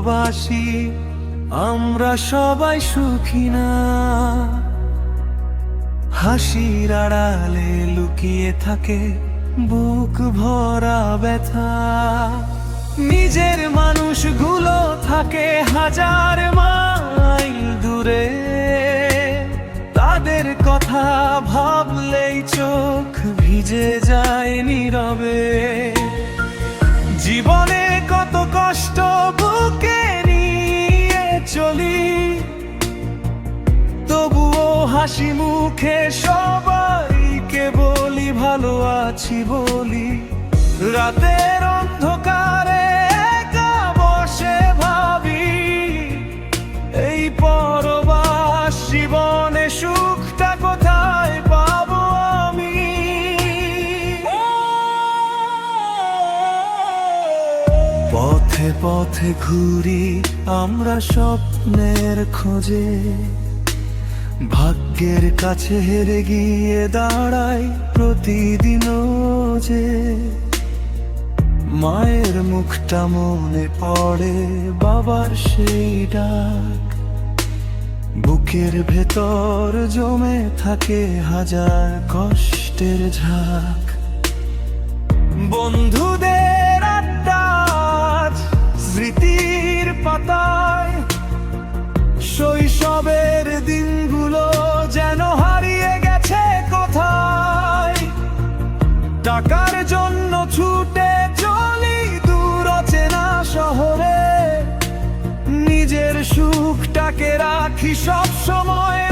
ভালোবাসি আমরা সবাই সুখী না। হাসির আড়ালে লুকিয়ে থাকে বুক ভরা ব্যথা। নিজের মানুষগুলো থাকে হাজার মাইল দূরে, তাদের কথা ভাবলেই চোখ ভিজে যায় নীরবে। জীবনে কত কষ্ট বুকে নিয়ে চলি, তবুও হাসি মুখে সবাইকে বলি ভালো আছি বলি। রাতের অন্ধকারে একা বসে ভাবি, এই পরবাস জীবনে সুখটা কোথায় পাবো আমি। পথে পথে ঘুরি আমরা স্বপ্নের খোঁজে, ভাগ্যের কাছে হেরে গিয়ে দাঁড়াই প্রতিদিনও যে। মায়ের মুখটা মনে পড়ে, বাবার সেই ডাক, বুকের ভেতর জমে থাকে হাজার কষ্টের ঝাঁক। বন্ধুদের আড্ডা স্মৃতির পাতায়, শৈশবের দিনগুলো যেন হারিয়ে গেছে কোথায়। টাকার জন্য ছুটে চলি দূর অচেনা শহরে, নিজের সুখটাকে রাখি সব সময়